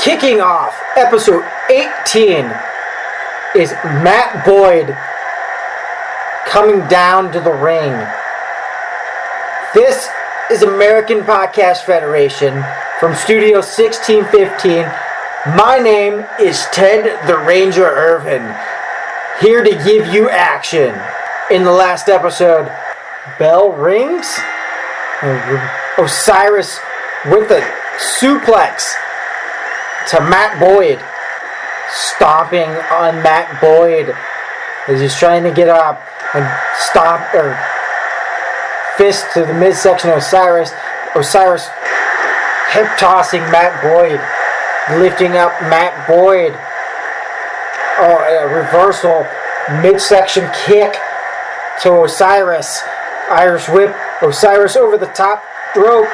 Kicking off episode 18 is Matt Boyd coming down to the ring. This is American Podcast Federation from Studio 1615. My name is Ted the Ranger Irvin, here to give you action. In the last episode, bell rings, Osiris with a suplex to Matt Boyd, stomping on Matt Boyd as he's trying to get up and stomp or fist to the midsection of Osiris. Osiris hip tossing Matt Boyd, lifting up Matt Boyd. Oh, a reversal midsection kick to Osiris. Irish whip Osiris over the top rope.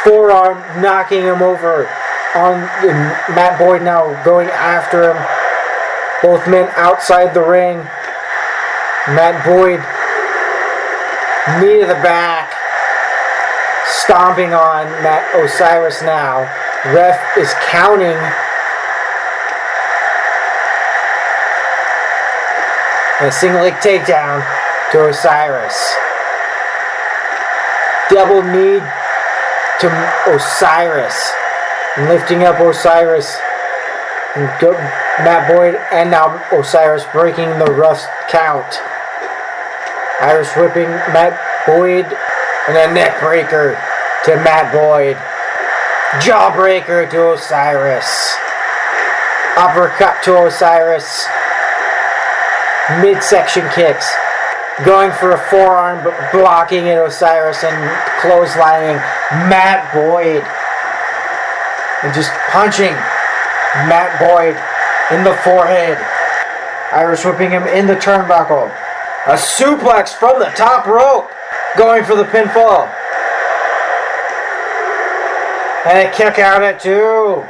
Forearm knocking him over. On Matt Boyd now going after him. Both men outside the ring. Matt Boyd, knee to the back, stomping on Matt Osiris now. Ref is counting. A single leg takedown to Osiris. Double knee to Osiris. Lifting up Osiris. And Matt Boyd and now Osiris breaking the rough count. Irish whipping Matt Boyd and a neck breaker to Matt Boyd. Jawbreaker to Osiris. Uppercut to Osiris. Midsection kicks. Going for a forearm but blocking it, Osiris, and clotheslining Matt Boyd. And just punching Matt Boyd in the forehead. Irish whipping him in the turnbuckle. A suplex from the top rope. Going for the pinfall. And a kick out at 2.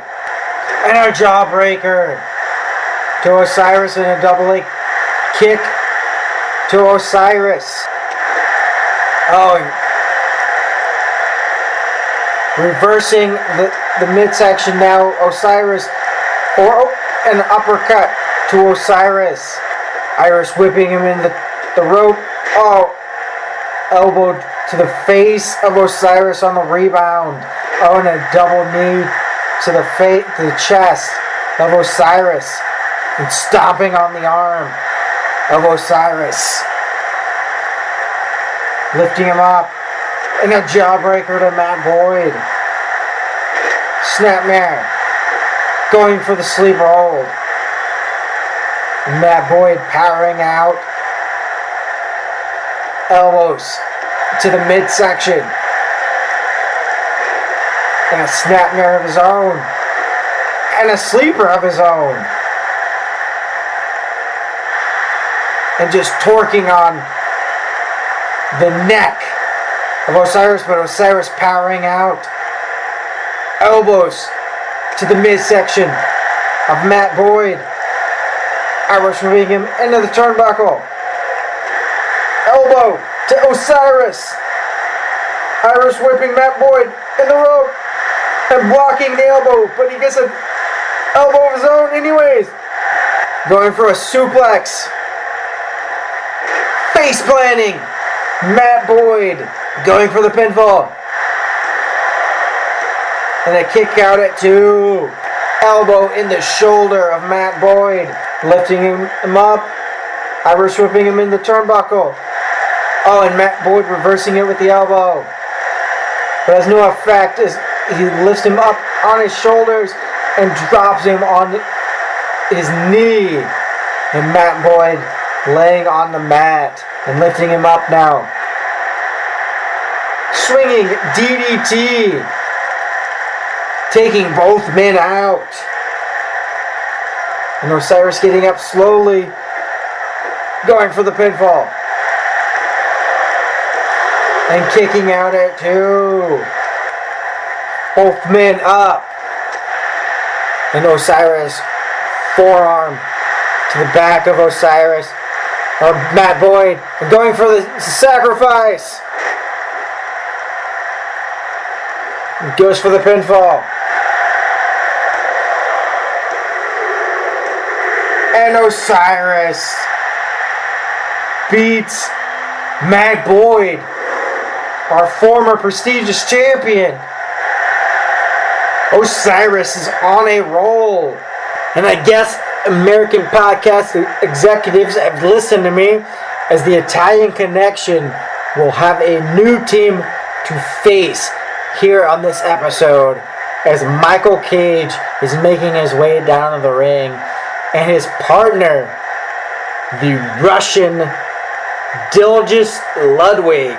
And a jawbreaker to Osiris and a double leg kick to Osiris. Oh, reversing the midsection now. Osiris. An uppercut to Osiris. Irish whipping him in the rope. Oh, elbow to the face of Osiris on the rebound. Oh, and a double knee to the chest of Osiris. And stomping on the arm of Osiris. Lifting him up. And a jawbreaker to Matt Boyd. Snapmare. Going for the sleeper hold. Matt Boyd powering out. Elbows to the midsection. And a snapmare of his own. And a sleeper of his own. And just torquing on the neck of Osiris, but Osiris powering out. Elbows to the midsection of Matt Boyd. Irish whipping him into the turnbuckle. Elbow to Osiris. Irish whipping Matt Boyd in the rope and blocking the elbow, but he gets an elbow of his own anyways. Going for a suplex. Face planting. Matt Boyd going for the pinfall. And a kick out at 2. Elbow in the shoulder of Matt Boyd. Lifting him up. Irish whipping him in the turnbuckle. Oh, and Matt Boyd reversing it with the elbow. But has no effect as he lifts him up on his shoulders and drops him on his knee. And Matt Boyd laying on the mat and lifting him up now. Swinging DDT. Taking both men out. And Osiris getting up slowly. Going for the pinfall. And kicking out at 2. Both men up. And Osiris forearm to the back of Osiris. Or Matt Boyd. And going for the sacrifice. He goes for the pinfall. And Osiris beats Matt Boyd, our former prestigious champion. Osiris is on a roll. And I guess American podcast executives have listened to me, as the Italian Connection will have a new team to face here on this episode, as Michael Cage is making his way down to the ring, and his partner, the Russian Dilgus Ludwig.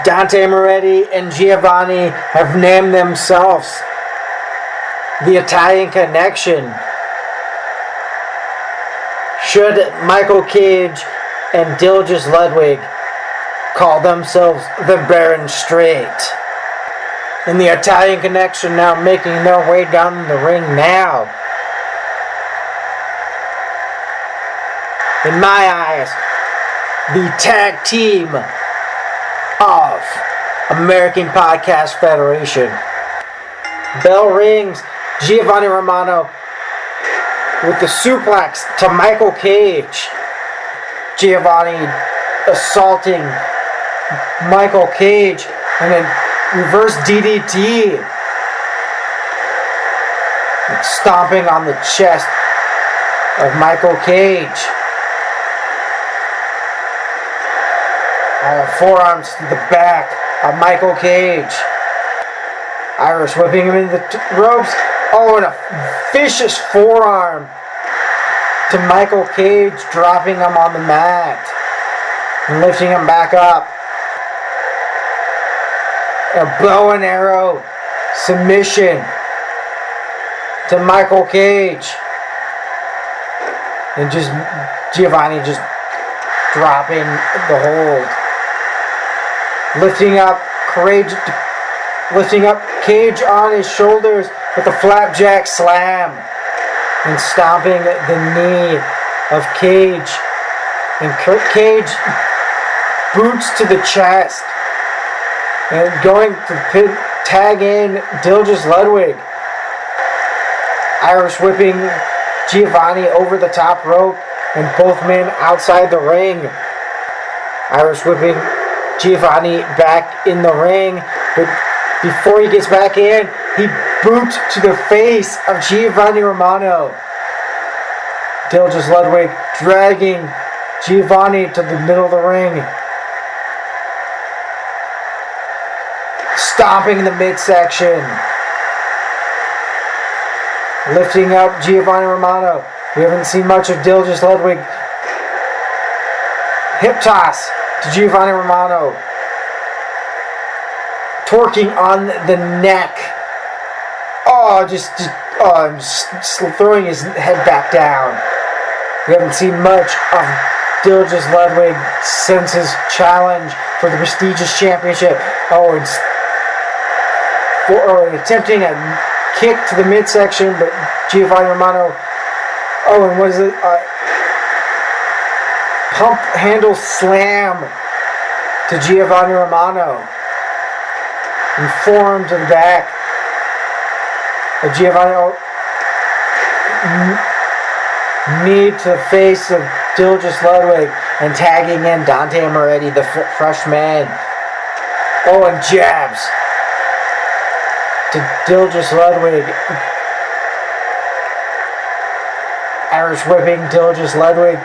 Dante Moretti and Giovanni have named themselves the Italian Connection. Should Michael Cage and Dilgus Ludwig call themselves the Baron Straight? And the Italian Connection now making their way down the ring now. In my eyes, the tag team of American Podcast Federation. Bell rings. Giovanni Romano with the suplex to Michael Cage. Giovanni assaulting Michael Cage, and then reverse DDT. Stomping on the chest of Michael Cage. Forearms to the back of Michael Cage. Irish whipping him into the ropes. Oh, and a vicious forearm to Michael Cage, dropping him on the mat and lifting him back up. A bow and arrow submission to Michael Cage. And just Giovanni just dropping the hold. Lifting up Cage on his shoulders with a flapjack slam. And stomping the knee of Cage. And Cage boots to the chest. And going to tag in Dilgus Ludwig. Irish whipping Giovanni over the top rope, and both men outside the ring. Irish whipping Giovanni back in the ring, but before he gets back in, he boots to the face of Giovanni Romano. Dilgus Ludwig dragging Giovanni to the middle of the ring. Stomping the midsection. Lifting up Giovanni Romano. We haven't seen much of Dilgus Ludwig. Hip toss to Giovanni Romano. Twerking on the neck. Just throwing his head back down. We haven't seen much of Dilgus Ludwig since his challenge for the prestigious championship. Attempting a kick to the midsection, but Giovanni Romano. And what is it? Pump handle slam to Giovanni Romano. And forearm to the back of Giovanni. Knee to the face of Dilgus Ludwig, and tagging in Dante Moretti, the freshman. And jabs to Dilgus Ludwig. Irish whipping Dilgus Ludwig.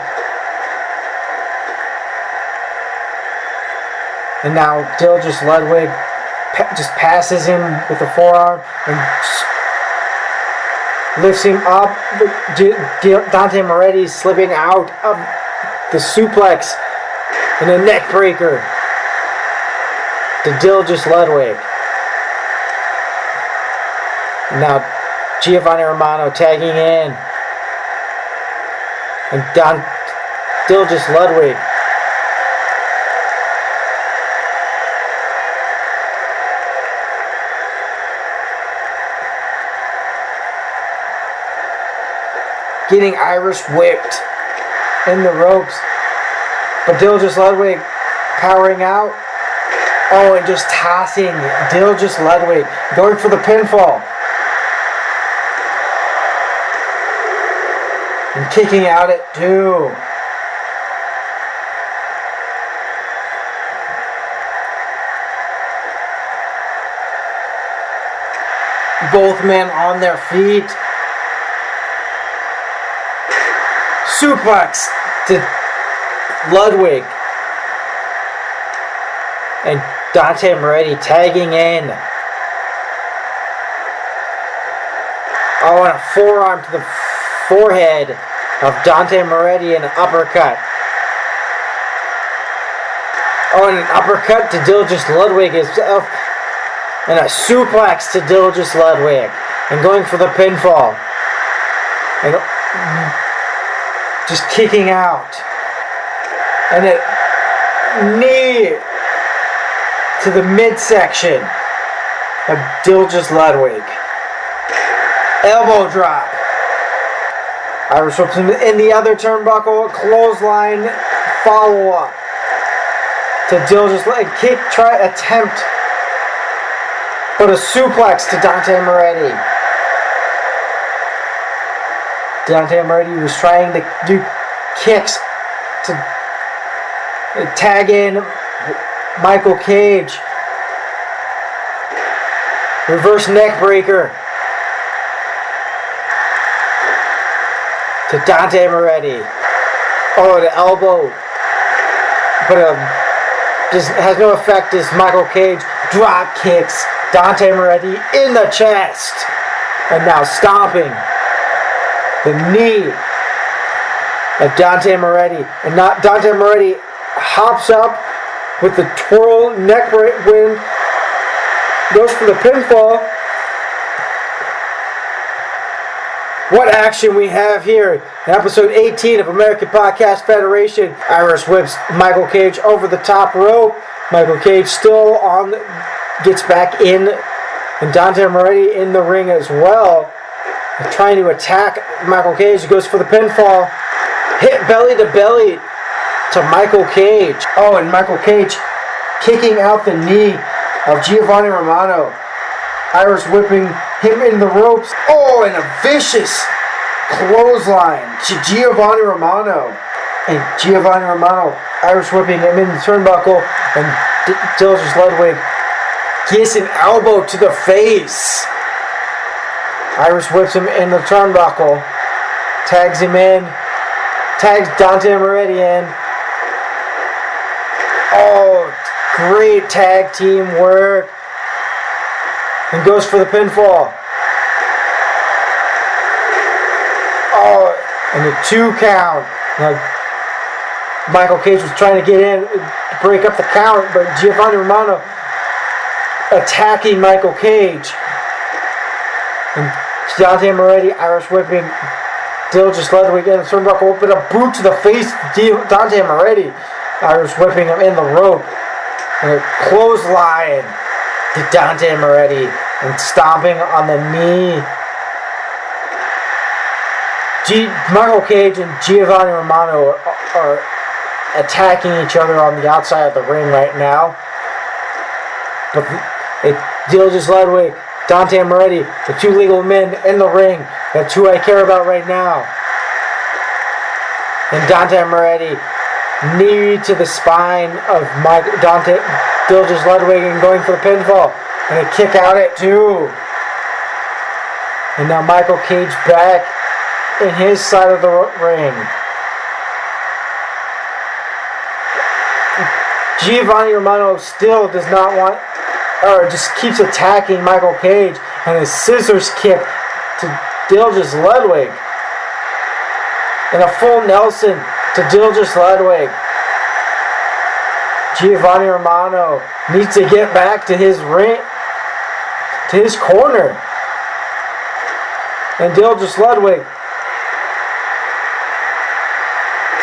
And now Dilgus Ludwig just passes him with the forearm and lifts him up. Dante Moretti slipping out of the suplex and a neck breaker to Dilgus Ludwig. Now Giovanni Romano tagging in. And Dilgus Ludwig getting Irish whipped in the ropes. But Dilgus Ludwig powering out. And just tossing Dilgus Ludwig, going for the pinfall. and kicking out at 2. Both men on their feet. Suplex to Ludwig. And Dante Moretti tagging in. Oh, and a forearm to the forehead of Dante Moretti and an uppercut. Oh, and an uppercut to Dilgus Ludwig himself. And a suplex to Dilgus Ludwig. And going for the pinfall. And just kicking out. And a knee to the midsection of Dilgus Ludwig. Elbow drop. Irish whips him in the other turnbuckle. Clothesline follow up to Dilgus Ludwig. Kick, try, attempt. But a suplex to Dante Moretti. Dante Moretti was trying to do kicks to tag in Michael Cage. Reverse neck breaker to Dante Moretti. Oh, the elbow. But just has no effect as Michael Cage drop kicks Dante Moretti in the chest. And now stomping the knee of Dante Moretti. And not Dante Moretti hops up with the twirl neck wind. Goes for the pinfall. What action we have here in episode 18 of American Podcast Federation. Irish whips Michael Cage over the top rope. Michael Cage still on, gets back in, and Dante Moretti in the ring as well. Trying to attack Michael Cage. Goes for the pinfall. Hit belly to belly to Michael Cage. Oh, and Michael Cage kicking out the knee of Giovanni Romano. Irish whipping him in the ropes. Oh, and a vicious clothesline to Giovanni Romano. And Giovanni Romano, Irish whipping him in the turnbuckle. And Dilgus Ludwig gets an elbow to the face. Irish whips him in the turnbuckle. Tags him in. Tags Dante Moretti in. Oh, great tag team work. And goes for the pinfall. Oh, and the 2 count. Now, Michael Cage was trying to get in, to break up the count, but Giovanni Romano attacking Michael Cage. And Dante Moretti, Irish whipping Dilgus Ludwig in the turnbuckle, but a boot to the face of Dante Moretti. Irish whipping him in the rope. And a clothesline to Dante Moretti and stomping on the knee. Michael Cage and Giovanni Romano are attacking each other on the outside of the ring right now. But Dilgus Ludwig, Dante Moretti, the 2 legal men in the ring. That's who I care about right now. And Dante Moretti, knee to the spine of Dilgus Ludwig and going for the pinfall. And a kick out at 2. And now Michael Cage back in his side of the ring. Giovanni Romano still does not want, or just keeps attacking Michael Cage, and a scissors kick to Dilgus Ludwig. And a full Nelson to Dilgus Ludwig. Giovanni Romano needs to get back to his ring, to his corner. And Dilgus Ludwig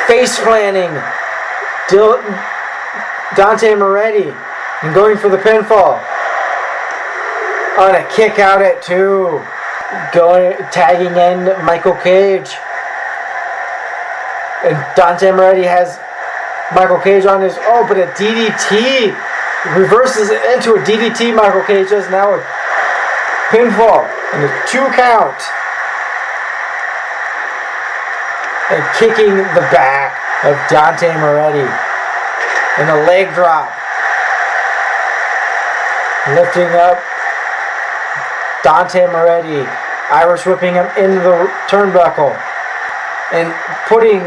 face planting Dante Moretti and going for the pinfall. On a kick out at 2. Tagging in Michael Cage. And Dante Moretti has Michael Cage on his, but a DDT. Reverses it into a DDT. Michael Cage does now a pinfall. And a 2 count. and kicking the back of Dante Moretti. And a leg drop. Lifting up Dante Moretti. Irish whipping him into the turnbuckle. And putting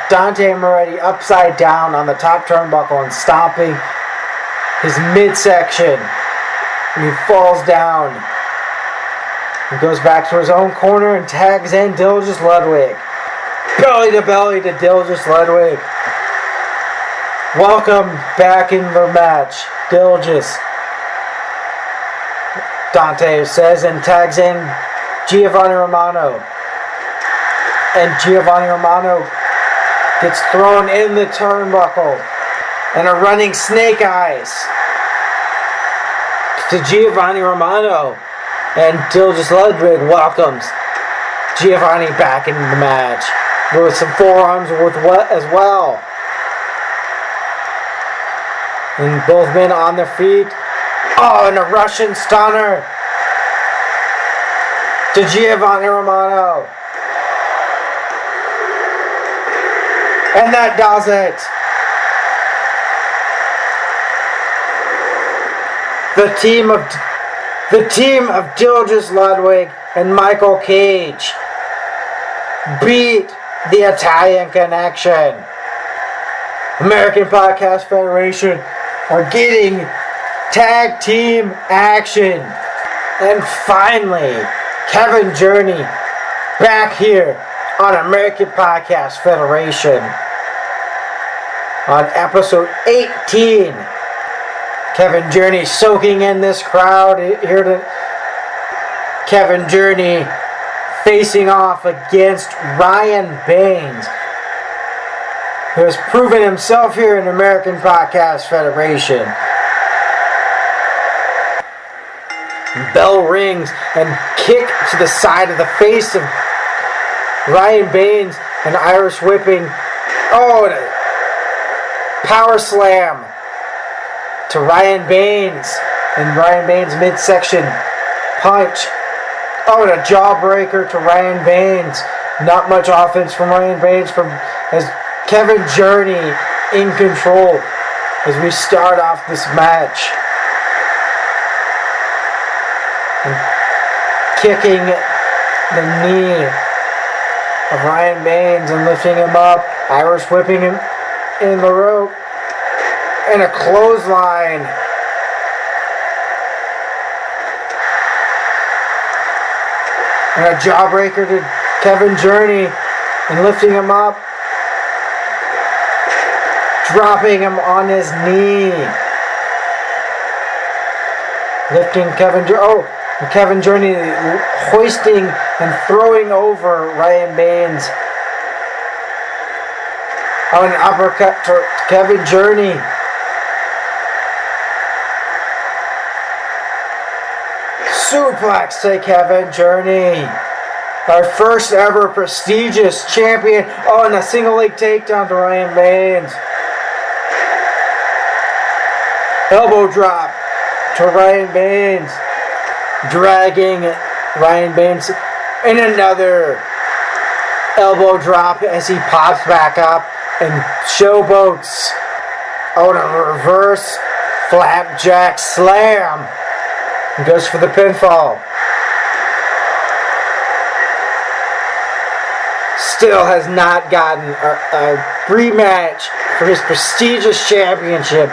Dante Moretti upside down on the top turnbuckle and stomping his midsection. And he falls down. He goes back to his own corner and tags in Dilgus Ludwig. Belly to Dilgus Ludwig. Welcome back in the match, Dilgus. Dante says and tags in Giovanni Romano. And Giovanni Romano gets thrown in the turnbuckle. And a running snake eyes to Giovanni Romano. And Dilgus Ludwig welcomes Giovanni back into the match with some forearms as well. And both men on their feet. Oh, and a Russian stunner to Giovanni Romano. And that does it. The team of Dilgus Ludwig and Michael Cage beat the Italian Connection. American Podcast Federation are getting tag team action. And finally, Kevin Journey back here on American Podcast Federation on episode 18. Kevin Journey soaking in this crowd here to Kevin Journey facing off against Ryan Baines, who has proven himself here in American Podcast Federation. Bell rings and kick to the side of the face of Ryan Baines, an Irish whipping. Oh, and a power slam to Ryan Baines, and Ryan Baines midsection punch. Oh, and a jawbreaker to Ryan Baines. Not much offense from Ryan Baines as Kevin Journey in control as we start off this match. And kicking the knee of Ryan Baines and lifting him up. Irish whipping him in the rope. And a clothesline. And a jawbreaker to Kevin Journey and lifting him up. Dropping him on his knee. Lifting Kevin Journey. Oh, and Kevin Journey hoisting and throwing over Ryan Baines. Oh, an uppercut to Kevin Journey. Suplex to Kevin Journey. Our first ever prestigious champion. Oh, and a single leg takedown to Ryan Baines. Elbow drop to Ryan Baines. Dragging Ryan Baines. And another elbow drop as he pops back up and showboats. Oh, and a reverse flapjack slam. And goes for the pinfall. Still has not gotten a rematch for his prestigious championship.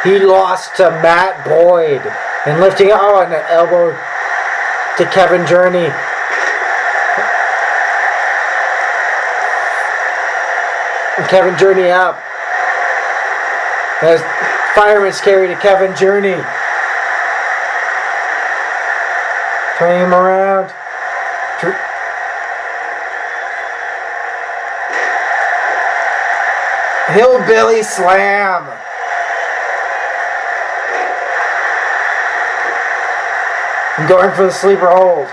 He lost to Matt Boyd. And lifting, oh, and an elbow to Kevin Journey. And Kevin Journey up. As fireman's carry to Kevin Journey. Turning him around. Hillbilly slam. And going for the sleeper hold.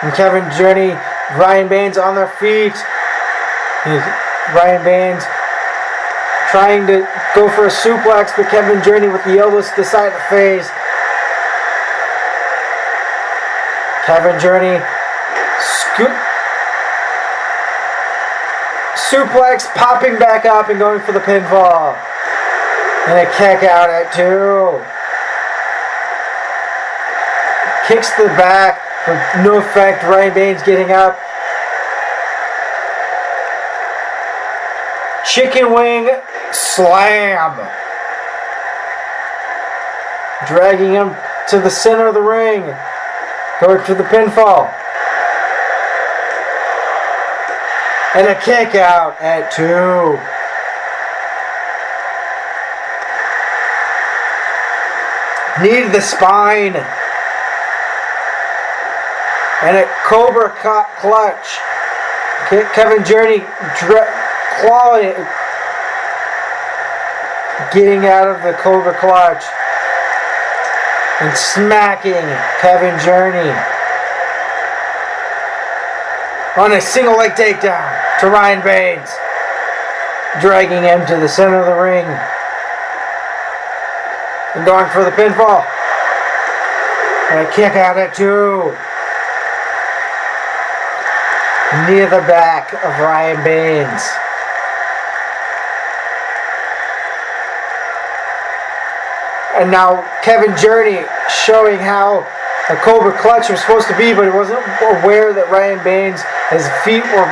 And Kevin Journey, Ryan Baines on their feet. Ryan Baines trying to go for a suplex, but Kevin Journey with the elbows to the side of the face. Kevin Journey suplex, popping back up and going for the pinfall. And a kick out at 2. Kicks to the back with no effect. Ryan Baines getting up. Chicken wing slam. Dragging him to the center of the ring. Going for the pinfall. And a kick out at 2. Knee to the spine. And a Cobra clutch. Kevin Journey clawing, getting out of the Cobra clutch. And smacking Kevin Journey. On a single leg takedown to Ryan Baines. Dragging him to the center of the ring. And going for the pinfall. And a kick out at 2. Near the back of Ryan Baines. And now Kevin Journey showing how a Cobra clutch was supposed to be, but he wasn't aware that Ryan Baines, his feet were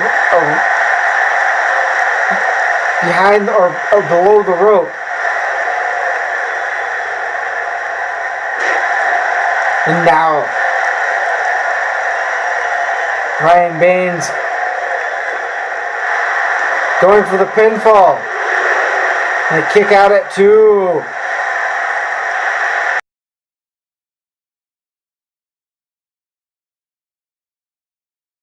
behind or below the rope. And now Ryan Baines going for the pinfall. And a kick out at 2.